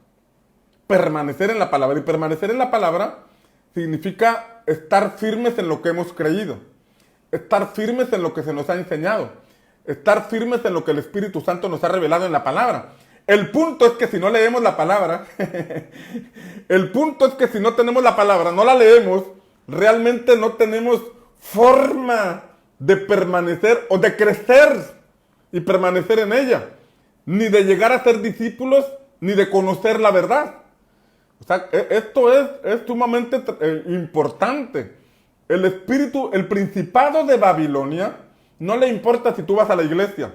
Permanecer en la palabra. Y permanecer en la palabra significa estar firmes en lo que hemos creído. Estar firmes en lo que se nos ha enseñado. Estar firmes en lo que el Espíritu Santo nos ha revelado en la palabra. El punto es que si no leemos la palabra, no la leemos, realmente no tenemos forma de permanecer o de crecer y permanecer en ella. Ni de llegar a ser discípulos, ni de conocer la verdad. O sea, esto es sumamente importante. El principado de Babilonia, no le importa si tú vas a la iglesia.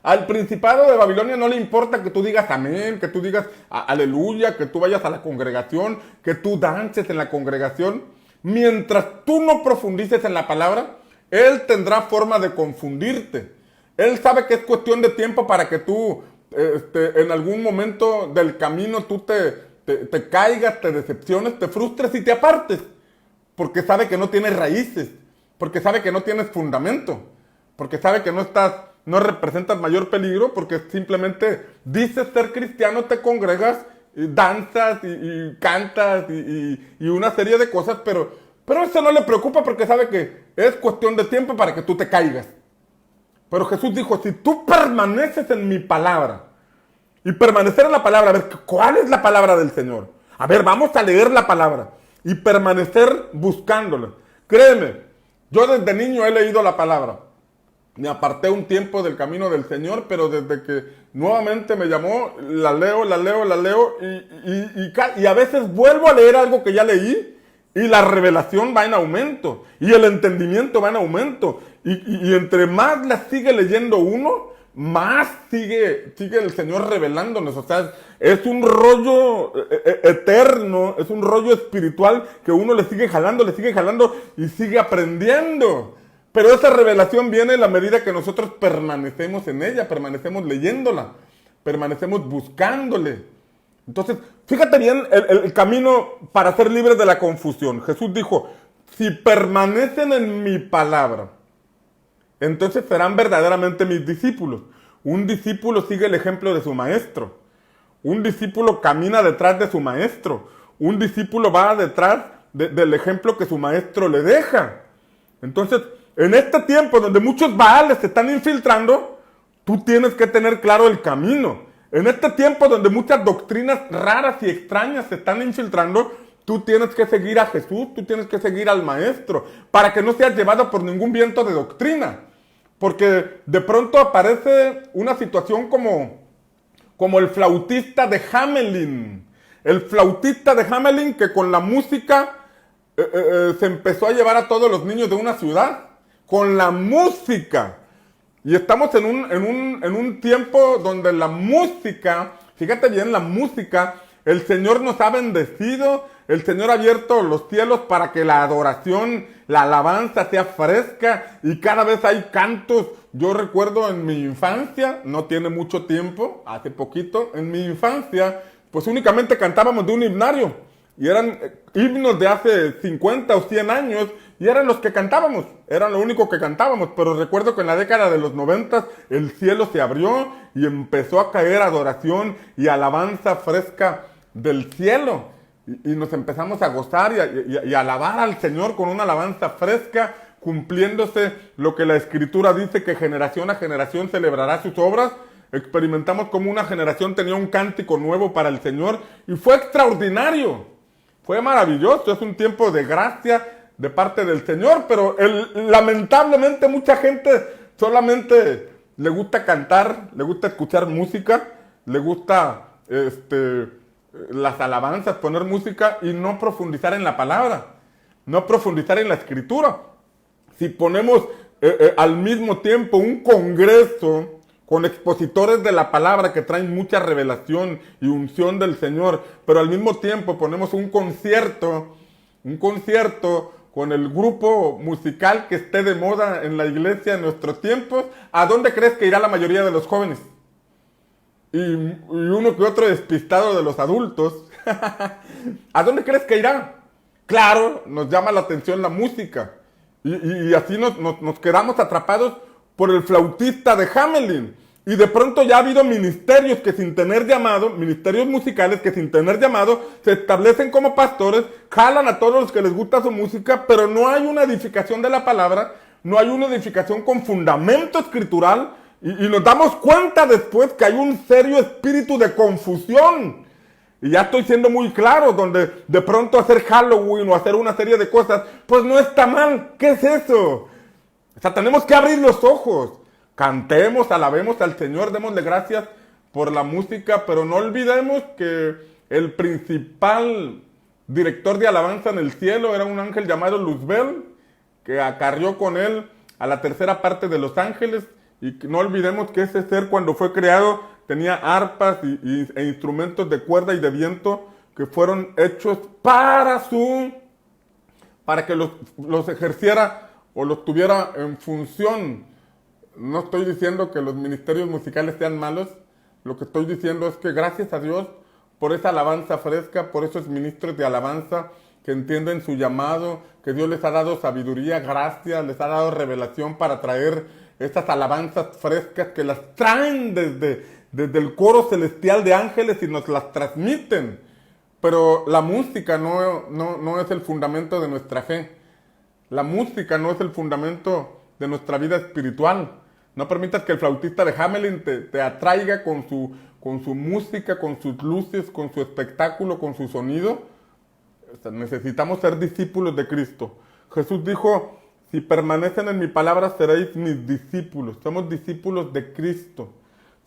Al principado de Babilonia no le importa que tú digas amén, que tú digas aleluya, que tú vayas a la congregación, que tú dances en la congregación. Mientras tú no profundices en la palabra, él tendrá forma de confundirte. Él sabe que es cuestión de tiempo para que tú, en algún momento del camino, tú te caigas, te decepciones, te frustres y te apartes. porque sabe que no tienes raíces, porque sabe que no tienes fundamento, porque sabe que no representas mayor peligro, porque simplemente dices ser cristiano, te congregas, y danzas y cantas y una serie de cosas, pero eso no le preocupa porque sabe que es cuestión de tiempo para que tú te caigas. Pero Jesús dijo, si tú permaneces en mi palabra, y permanecer en la palabra, a ver, ¿cuál es la palabra del Señor? A ver, vamos a leer la palabra y permanecer buscándola. Créeme, yo desde niño he leído la palabra. Me aparté un tiempo del camino del Señor, pero desde que nuevamente me llamó, la leo y a veces vuelvo a leer algo que ya leí y la revelación va en aumento y el entendimiento va en aumento y entre más la sigue leyendo uno, más sigue el Señor revelándonos. O sea, es un rollo eterno, es un rollo espiritual que uno le sigue jalando y sigue aprendiendo. Pero esa revelación viene en la medida que nosotros permanecemos en ella, permanecemos leyéndola, permanecemos buscándole. Entonces, fíjate bien el camino para ser libres de la confusión. Jesús dijo, si permanecen en mi palabra, entonces serán verdaderamente mis discípulos. Un discípulo sigue el ejemplo de su maestro. Un discípulo camina detrás de su maestro. Un discípulo va detrás del ejemplo que su maestro le deja. Entonces, en este tiempo donde muchos baales se están infiltrando, tú tienes que tener claro el camino. En este tiempo donde muchas doctrinas raras y extrañas se están infiltrando, tú tienes que seguir a Jesús, tú tienes que seguir al Maestro, para que no seas llevado por ningún viento de doctrina. Porque de pronto aparece una situación como el flautista de Hamelin. El flautista de Hamelin que con la música se empezó a llevar a todos los niños de una ciudad. Con la música. Y estamos en un tiempo donde la música, fíjate bien, la música, el Señor nos ha bendecido, el Señor ha abierto los cielos para que la adoración, la alabanza sea fresca y cada vez hay cantos. Yo recuerdo en mi infancia, no tiene mucho tiempo, hace poquito, en mi infancia, pues únicamente cantábamos de un himnario. Y eran himnos de hace 50 o 100 años y eran los que cantábamos, eran lo único que cantábamos. Pero recuerdo que en la década de los 90 el cielo se abrió y empezó a caer adoración y alabanza fresca del cielo. Y nos empezamos a gozar y a alabar al Señor con una alabanza fresca, cumpliéndose lo que la Escritura dice, que generación a generación celebrará sus obras. Experimentamos como una generación tenía un cántico nuevo para el Señor y fue extraordinario. Fue maravilloso, es un tiempo de gracia de parte del Señor, pero lamentablemente mucha gente solamente le gusta cantar, le gusta escuchar música, le gusta las alabanzas, poner música y no profundizar en la palabra, no profundizar en la Escritura. Si ponemos al mismo tiempo un congreso con expositores de la palabra que traen mucha revelación y unción del Señor, pero al mismo tiempo ponemos un concierto con el grupo musical que esté de moda en la iglesia en nuestros tiempos, ¿a dónde crees que irá la mayoría de los jóvenes? Y uno que otro despistado de los adultos, ¿a dónde crees que irá? Claro, nos llama la atención la música, y así nos quedamos atrapados por el flautista de Hamelin. Y de pronto ya ha habido ministerios que sin tener llamado, ministerios musicales que sin tener llamado, se establecen como pastores, jalan a todos los que les gusta su música, pero no hay una edificación de la palabra, no hay una edificación con fundamento escritural, y nos damos cuenta después que hay un serio espíritu de confusión. Y ya estoy siendo muy claro, donde de pronto hacer Halloween o hacer una serie de cosas, pues no está mal. ¿Qué es eso? O sea, tenemos que abrir los ojos. Cantemos, alabemos al Señor, démosle gracias por la música, pero no olvidemos que el principal director de alabanza en el cielo era un ángel llamado Luzbel, que acarrió con él a la tercera parte de los ángeles, y no olvidemos que ese ser cuando fue creado tenía arpas e instrumentos de cuerda y de viento que fueron hechos para que los ejerciera o los tuviera en función. No estoy diciendo que los ministerios musicales sean malos, lo que estoy diciendo es que gracias a Dios por esa alabanza fresca, por esos ministros de alabanza que entienden su llamado, que Dios les ha dado sabiduría, gracia, les ha dado revelación para traer estas alabanzas frescas que las traen desde el coro celestial de ángeles y nos las transmiten. Pero la música no es el fundamento de nuestra fe. La música no es el fundamento de nuestra vida espiritual. No permitas que el flautista de Hamelin te atraiga con su música, con sus luces, con su espectáculo, con su sonido. Necesitamos ser discípulos de Cristo. Jesús dijo, si permanecen en mi palabra seréis mis discípulos. Somos discípulos de Cristo.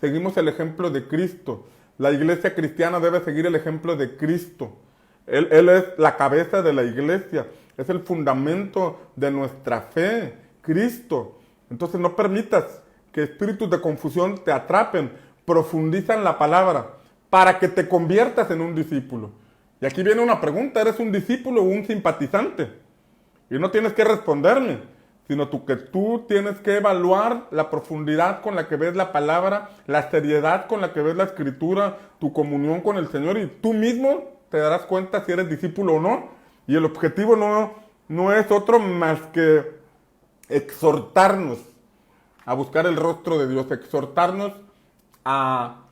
Seguimos el ejemplo de Cristo. La iglesia cristiana debe seguir el ejemplo de Cristo. Él es la cabeza de la iglesia. Es el fundamento de nuestra fe. Cristo. Entonces no permitas que espíritus de confusión te atrapen. Profundiza en la palabra para que te conviertas en un discípulo. Y aquí viene una pregunta, ¿eres un discípulo o un simpatizante? Y no tienes que responderme, sino que tú tienes que evaluar la profundidad con la que ves la palabra, la seriedad con la que ves la escritura, tu comunión con el Señor, y tú mismo te darás cuenta si eres discípulo o no. Y el objetivo no es otro más que exhortarnos a buscar el rostro de Dios, exhortarnos a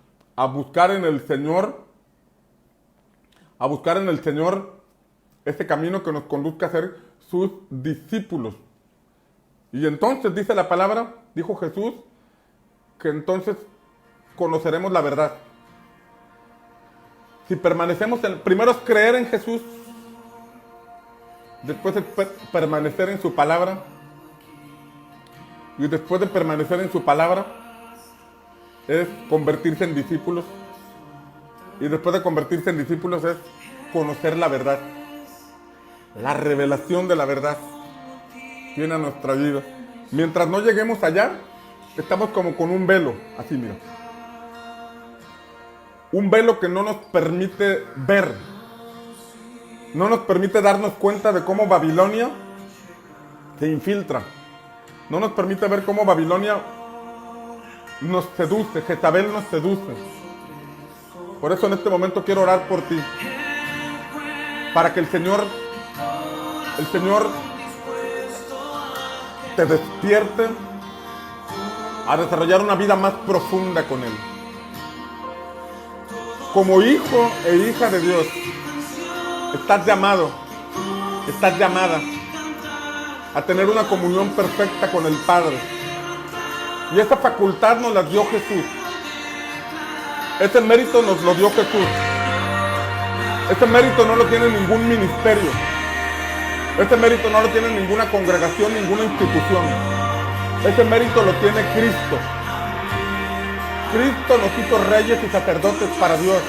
buscar en el Señor, ese camino que nos conduzca a ser sus discípulos. Y entonces dice la palabra, dijo Jesús, que entonces conoceremos la verdad. Si permanecemos primero es creer en Jesús, después es permanecer en su palabra, y después de permanecer en su palabra es convertirse en discípulos. Y después de convertirse en discípulos es conocer la verdad. La revelación de la verdad viene a nuestra vida. Mientras no lleguemos allá, estamos como con un velo, así mira. Un velo que no nos permite ver. No nos permite darnos cuenta de cómo Babilonia se infiltra. No nos permite ver cómo Babilonia nos seduce, Jezabel nos seduce. Por eso en este momento quiero orar por ti, para que el Señor te despierte a desarrollar una vida más profunda con Él. Como hijo e hija de Dios, estás llamado, estás llamada a tener una comunión perfecta con el Padre. Y esa facultad nos la dio Jesús. Ese mérito nos lo dio Jesús. Ese mérito no lo tiene ningún ministerio. Ese mérito no lo tiene ninguna congregación, ninguna institución. Ese mérito lo tiene Cristo. Cristo nos hizo reyes y sacerdotes para Dios.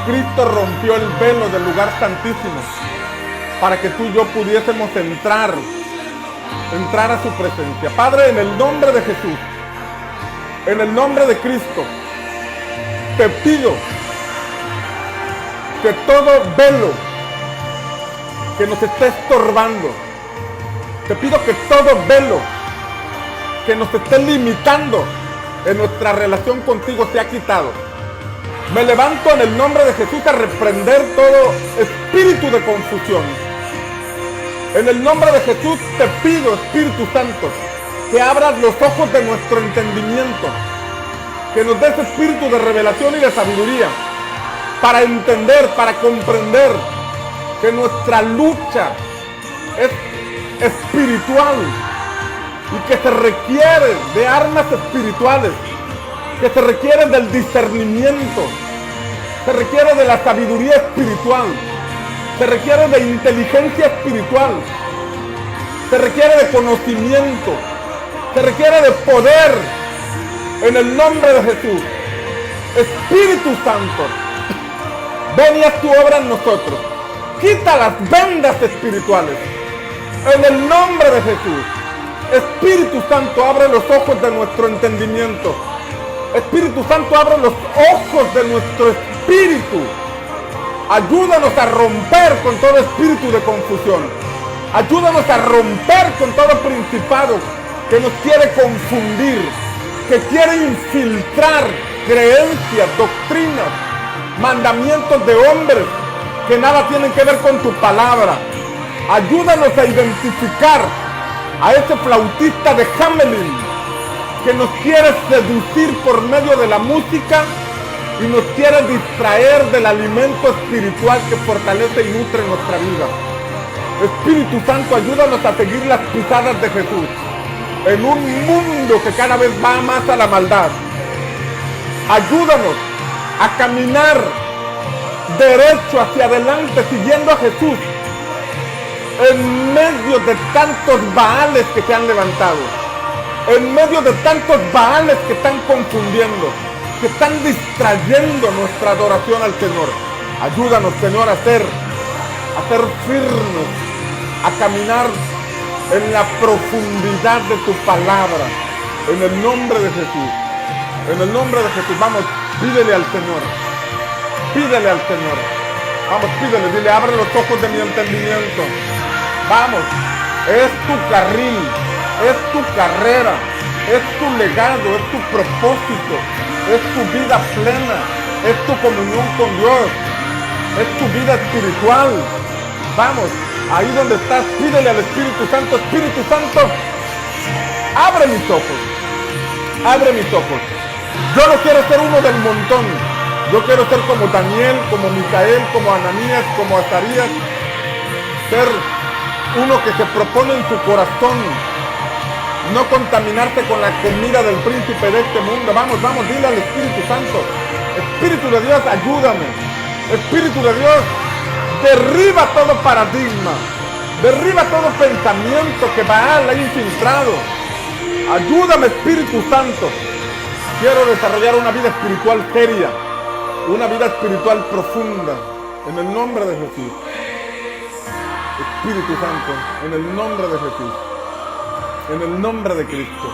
Cristo rompió el velo del lugar santísimo para que tú y yo pudiésemos entrar a su presencia. Padre, en el nombre de Jesús, en el nombre de Cristo, te pido que todo velo que nos esté estorbando, te pido que todo velo que nos esté limitando en nuestra relación contigo sea quitado. Me levanto en el nombre de Jesús a reprender todo espíritu de confusión. En el nombre de Jesús te pido, Espíritu Santo, que abras los ojos de nuestro entendimiento, que nos des espíritu de revelación y de sabiduría para entender, para comprender que nuestra lucha es espiritual y que se requiere de armas espirituales, que se requiere del discernimiento, se requiere de la sabiduría espiritual, se requiere de inteligencia espiritual, se requiere de conocimiento, se requiere de poder en el nombre de Jesús. Espíritu Santo, ven y haz tu obra en nosotros. Quita las vendas espirituales en el nombre de Jesús. Espíritu Santo, abre los ojos de nuestro entendimiento. Espíritu Santo, abre los ojos de nuestro espíritu. Ayúdanos a romper con todo espíritu de confusión. Ayúdanos a romper con todo principado que nos quiere confundir, que quiere infiltrar creencias, doctrinas, mandamientos de hombres que nada tienen que ver con tu palabra. Ayúdanos a identificar a ese flautista de Hamelin que nos quiere seducir por medio de la música y nos quiere distraer del alimento espiritual que fortalece y nutre nuestra vida. Espíritu Santo, ayúdanos a seguir las pisadas de Jesús en un mundo que cada vez va más a la maldad. Ayúdanos a caminar derecho hacia adelante siguiendo a Jesús en medio de tantos baales que se han levantado, en medio de tantos baales que están confundiendo, que están distrayendo nuestra adoración al Señor. Ayúdanos, Señor, a ser firmes, a caminar en la profundidad de tu palabra, en el nombre de Jesús. En el nombre de Jesús, vamos, pídele al Señor. Pídele al Señor. Vamos, pídele, dile, abre los ojos de mi entendimiento. Vamos, es tu carril, es tu carrera, es tu legado, es tu propósito, es tu vida plena, es tu comunión con Dios, es tu vida espiritual. Vamos, ahí donde estás, pídele al Espíritu Santo, Espíritu Santo, abre mis ojos, abre mis ojos. Yo no quiero ser uno del montón, yo quiero ser como Daniel, como Micael, como Ananías, como Azarías, ser uno que se propone en su corazón no contaminarse con la comida del príncipe de este mundo. Vamos, vamos, dile al Espíritu Santo, Espíritu de Dios, ayúdame. Espíritu de Dios, derriba todo paradigma, derriba todo pensamiento que Baal ha infiltrado. Ayúdame, Espíritu Santo. Quiero desarrollar una vida espiritual seria, una vida espiritual profunda, en el nombre de Jesús. Espíritu Santo, en el nombre de Jesús, en el nombre de Cristo.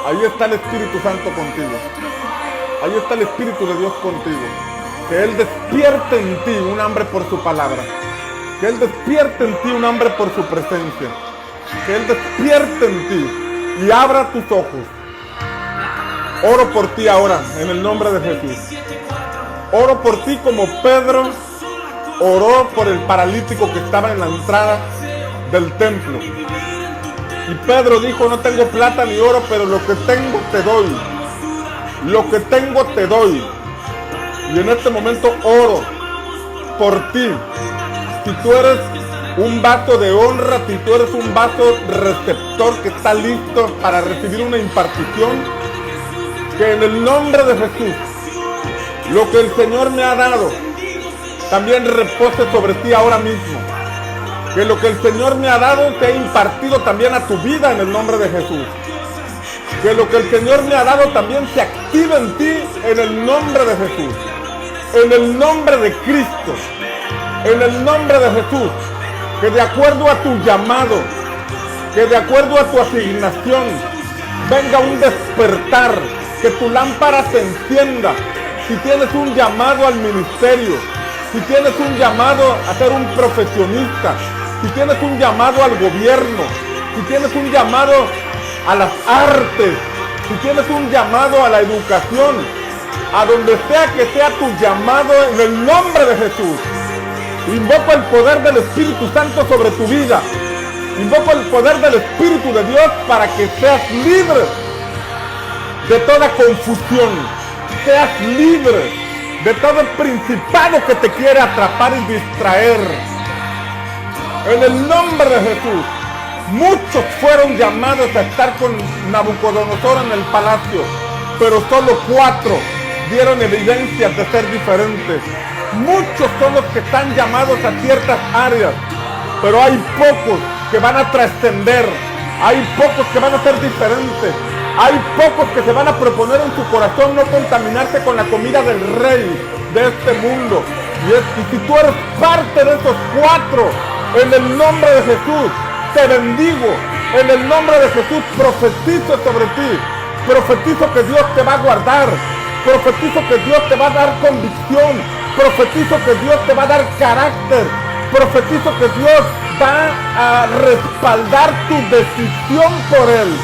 Ahí está el Espíritu Santo contigo. Ahí está el Espíritu de Dios contigo. Que Él despierte en ti un hambre por su palabra. Que Él despierte en ti un hambre por su presencia. Que Él despierte en ti y abra tus ojos. Oro por ti ahora, en el nombre de Jesús. Oro por ti como Pedro oró por el paralítico que estaba en la entrada del templo. Y Pedro dijo, no tengo plata ni oro, pero lo que tengo te doy. Lo que tengo te doy. Y en este momento oro por ti. Si tú eres un vaso de honra, si tú eres un vaso receptor que está listo para recibir una impartición, que en el nombre de Jesús, lo que el Señor me ha dado, también repose sobre ti ahora mismo. Que lo que el Señor me ha dado te ha impartido también a tu vida en el nombre de Jesús. Que lo que el Señor me ha dado también se active en ti en el nombre de Jesús. En el nombre de Cristo. En el nombre de Jesús. Que de acuerdo a tu llamado, que de acuerdo a tu asignación, venga un despertar. Que tu lámpara se encienda. Si tienes un llamado al ministerio, si tienes un llamado a ser un profesionista, si tienes un llamado al gobierno, si tienes un llamado a las artes, si tienes un llamado a la educación, a donde sea que sea tu llamado, en el nombre de Jesús, invoco el poder del Espíritu Santo sobre tu vida. Invoco el poder del Espíritu de Dios para que seas libre de toda confusión, seas libre de todo el principado que te quiere atrapar y distraer. En el nombre de Jesús, muchos fueron llamados a estar con Nabucodonosor en el palacio, pero solo 4 dieron evidencias de ser diferentes. Muchos son los que están llamados a ciertas áreas, pero hay pocos que van a trascender, hay pocos que van a ser diferentes. Hay pocos que se van a proponer en su corazón no contaminarse con la comida del rey de este mundo. Y si tú eres parte de esos 4, en el nombre de Jesús, te bendigo. En el nombre de Jesús profetizo sobre ti. Profetizo que Dios te va a guardar. Profetizo que Dios te va a dar convicción. Profetizo que Dios te va a dar carácter. Profetizo que Dios va a respaldar tu decisión por Él.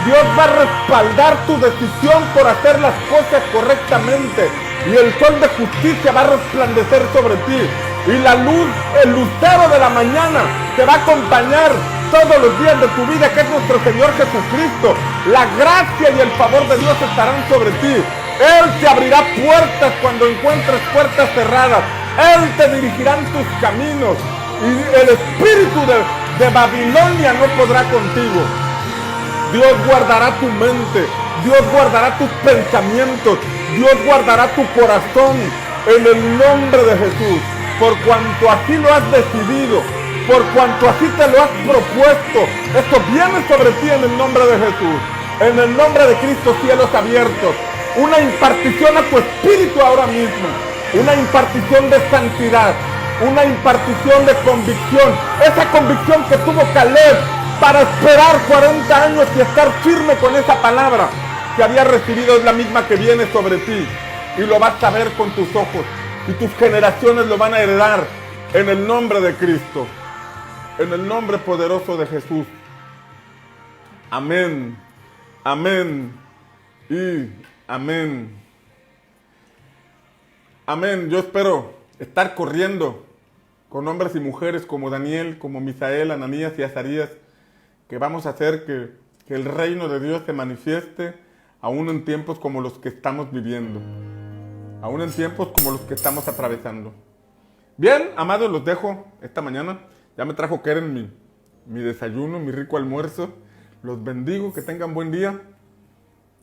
Dios va a respaldar tu decisión por hacer las cosas correctamente. y el sol de justicia va a resplandecer sobre ti. Y la luz, el lucero de la mañana, te va a acompañar todos los días de tu vida, que es nuestro Señor Jesucristo. La gracia y el favor de Dios estarán sobre ti. Él te abrirá puertas cuando encuentres puertas cerradas. Él te dirigirá en tus caminos. Y el espíritu de Babilonia no podrá contigo. Dios guardará tu mente. Dios guardará tus pensamientos. Dios guardará tu corazón en el nombre de Jesús. Por cuanto así lo has decidido, por cuanto así te lo has propuesto, esto viene sobre ti en el nombre de Jesús. En el nombre de Cristo, cielos abiertos. Una impartición a tu espíritu ahora mismo. Una impartición de santidad. Una impartición de convicción. Esa convicción que tuvo Caleb para esperar 40 años y estar firme con esa palabra que había recibido es la misma que viene sobre ti. Y lo vas a ver con tus ojos. Y tus generaciones lo van a heredar en el nombre de Cristo. En el nombre poderoso de Jesús. Amén. Amén. Y amén. Amén. Yo espero estar corriendo con hombres y mujeres como Daniel, como Misael, Ananías y Azarías, que vamos a hacer que el reino de Dios se manifieste aún en tiempos como los que estamos viviendo. Aún en tiempos como los que estamos atravesando. Bien, amados, los dejo esta mañana. Ya me trajo Keren mi desayuno, mi rico almuerzo. Los bendigo, que tengan buen día.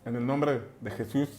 En el nombre de Jesús.